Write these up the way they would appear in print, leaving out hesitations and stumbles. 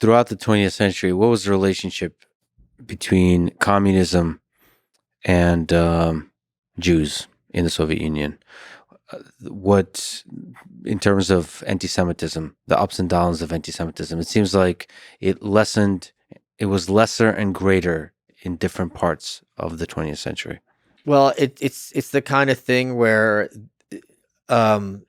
throughout the 20th century, what was the relationship between communism and Jews in the Soviet Union? What, in terms of anti-Semitism, the ups and downs of anti-Semitism, it seems like it lessened, it was lesser and greater in different parts of the 20th century. Well, it's the kind of thing where um,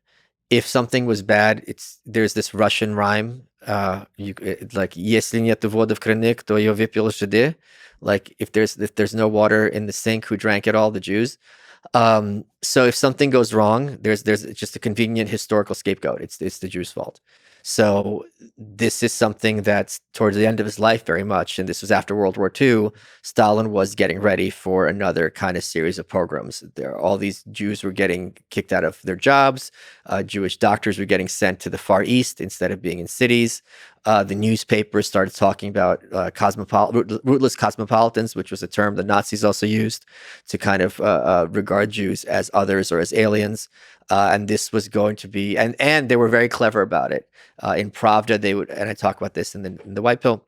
if something was bad, there's this Russian rhyme. Like "Если нет воды в краник, то ее выпил жиды." Like if there's no water in the sink, who drank it all? The Jews. So if something goes wrong, there's just a convenient historical scapegoat. It's the Jews' fault. So this is something that's towards the end of his life very much, and this was after World War II. Stalin was getting ready for another kind of series of pogroms. All these Jews were getting kicked out of their jobs. Jewish doctors were getting sent to the Far East instead of being in cities. The newspapers started talking about rootless cosmopolitans, which was a term the Nazis also used to kind of regard Jews as others or as aliens. And this was going to be, and they were very clever about it. In Pravda, they would, and I talk about this in the White Pill.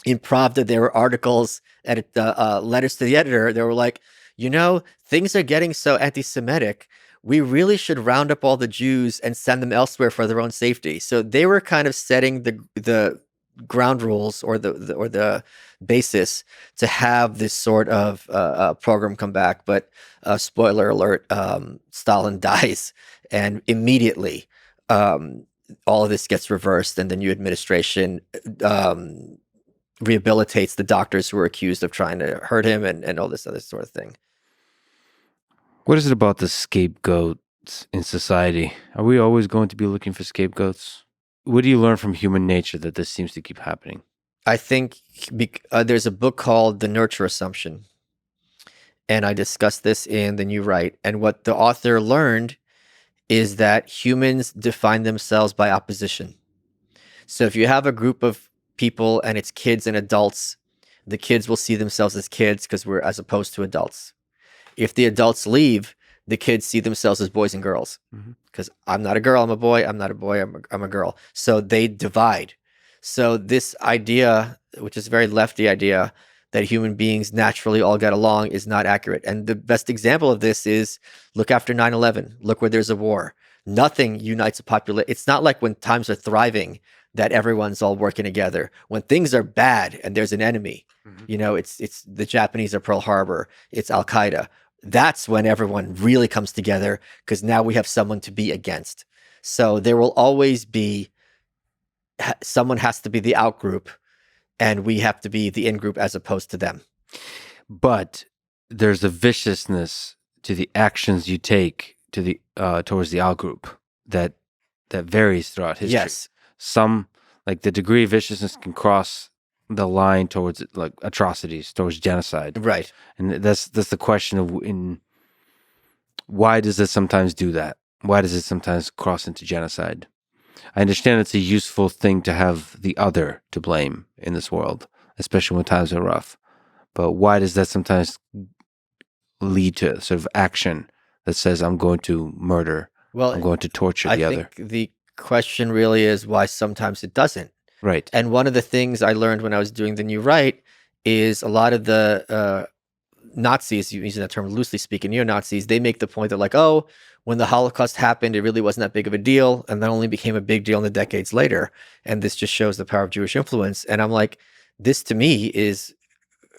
In Pravda, there were articles, letters to the editor. They were like, things are getting so anti-Semitic. We really should round up all the Jews and send them elsewhere for their own safety. So they were kind of setting the ground rules or the basis to have this sort of program come back. But spoiler alert, Stalin dies, and immediately all of this gets reversed, and the new administration rehabilitates the doctors who were accused of trying to hurt him and all this other sort of thing. What is it about the scapegoats in society? Are we always going to be looking for scapegoats? What do you learn from human nature that this seems to keep happening? I think there's a book called The Nurture Assumption, and I discussed this in The New Right. And what the author learned is that humans define themselves by opposition. So if you have a group of people and it's kids and adults, the kids will see themselves as kids because we're as opposed to adults. If the adults leave, the kids see themselves as boys and girls because I'm not a girl, I'm a boy. I'm not a boy, I'm a girl. So they divide. So this idea, which is a very lefty idea, that human beings naturally all get along is not accurate. And the best example of this is look after 9/11. Look where there's a war. Nothing unites a population. It's not like when times are thriving that everyone's all working together. When things are bad and there's an enemy, it's the Japanese are Pearl Harbor, it's Al Qaeda. That's when everyone really comes together because now we have someone to be against. So there will always be someone has to be the out group, and we have to be the in group as opposed to them. But there's a viciousness to the actions you take to the towards the out group that varies throughout history. Yes. Some, like the degree of viciousness, can cross the line towards like atrocities, towards genocide. Right. And that's the question of why does it sometimes do that? Why does it sometimes cross into genocide? I understand it's a useful thing to have the other to blame in this world, especially when times are rough. But why does that sometimes lead to sort of action that says, I'm going to murder, I'm going to torture the other? I think the question really is why sometimes it doesn't. Right. And one of the things I learned when I was doing the New Right is a lot of the Nazis, using that term loosely speaking, neo-Nazis, they make the point that like, oh, when the Holocaust happened, it really wasn't that big of a deal. And that only became a big deal in the decades later. And this just shows the power of Jewish influence. And I'm like, this to me is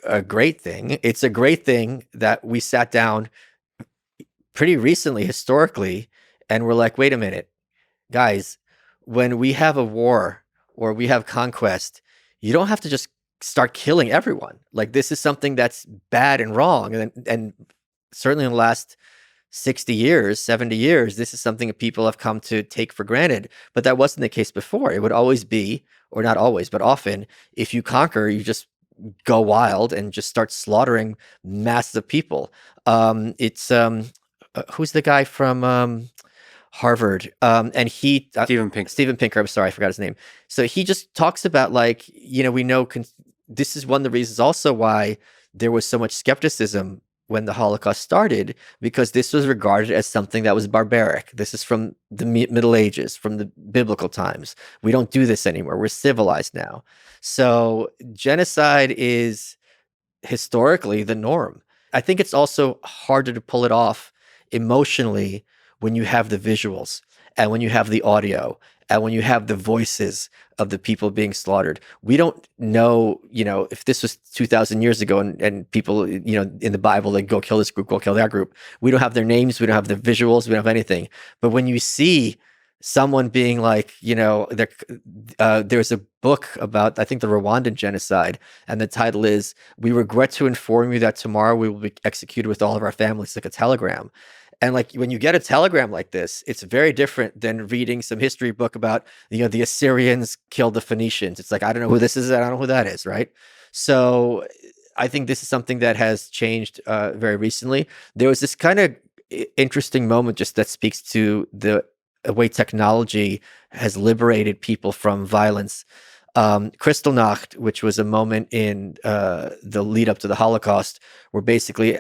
a great thing. It's a great thing that we sat down pretty recently, historically, and we're like, wait a minute, guys, when we have a war or we have conquest, you don't have to just start killing everyone. Like this is something that's bad and wrong. And certainly in the last 60 years, 70 years, this is something that people have come to take for granted. But that wasn't the case before. It would always be, or not always, but often, if you conquer, you just go wild and just start slaughtering masses of people. Who's the guy from Harvard? And he Steven Pinker. Steven Pinker. I'm sorry, I forgot his name. So he just talks about we know this is one of the reasons also why there was so much skepticism when the Holocaust started, because this was regarded as something that was barbaric. This is from the Middle Ages, from the biblical times. We don't do this anymore. We're civilized now. So genocide is historically the norm. I think it's also harder to pull it off emotionally when you have the visuals and when you have the audio and when you have the voices of the people being slaughtered. We don't know, if this was 2,000 years ago and people, in the Bible, they go kill this group, go kill that group. We don't have their names. We don't have the visuals. We don't have anything. But when you see someone being like, there's a book about, I think, the Rwandan genocide, and the title is "We regret to inform you that tomorrow we will be executed with all of our families," like a telegram. And like when you get a telegram like this, it's very different than reading some history book about, the Assyrians killed the Phoenicians. It's like, I don't know who this is. I don't know who that is. Right. So I think this is something that has changed very recently. There was this kind of interesting moment just that speaks to the way technology has liberated people from violence. Kristallnacht, which was a moment in the lead up to the Holocaust, where basically,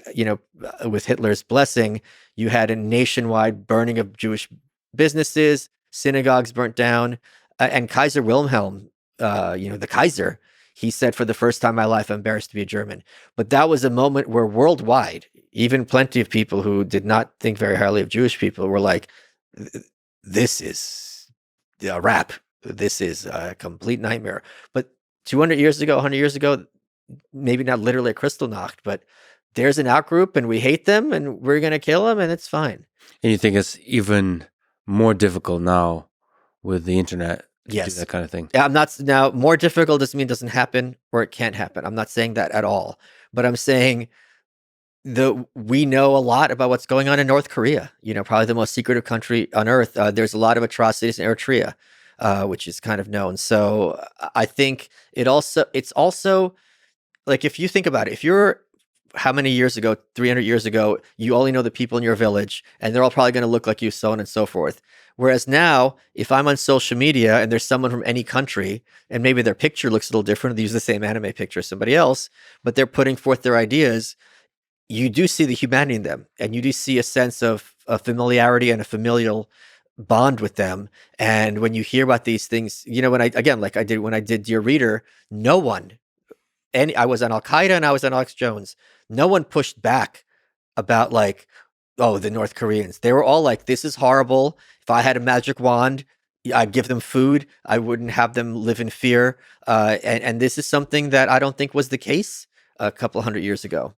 with Hitler's blessing, you had a nationwide burning of Jewish businesses, synagogues burnt down, and Kaiser Wilhelm, the Kaiser, he said, "For the first time in my life, I'm embarrassed to be a German." But that was a moment where worldwide, even plenty of people who did not think very highly of Jewish people were like, this is a rap. This is a complete nightmare. But 200 years ago, 100 years ago, maybe not literally a Kristallnacht, but there's an outgroup and we hate them and we're going to kill them and it's fine. And you think it's even more difficult now with the internet to Yes. do that kind of thing? I'm not, now more difficult doesn't mean it doesn't happen or it can't happen. I'm not saying that at all, but I'm saying we know a lot about what's going on in North Korea, probably the most secretive country on earth. There's a lot of atrocities in Eritrea, which is kind of known. So I think it's also like, if you think about it, if you're how many years ago, 300 years ago, you only know the people in your village and they're all probably going to look like you, so on and so forth. Whereas now, if I'm on social media and there's someone from any country and maybe their picture looks a little different, they use the same anime picture as somebody else, but they're putting forth their ideas, you do see the humanity in them and you do see a sense of familiarity and a familial bond with them. And when you hear about these things, when I did Dear Reader, no one, I was on Al-Qaeda and I was on Alex Jones. No one pushed back about like, oh, the North Koreans. They were all like, this is horrible. If I had a magic wand, I'd give them food. I wouldn't have them live in fear. And this is something that I don't think was the case a couple hundred years ago.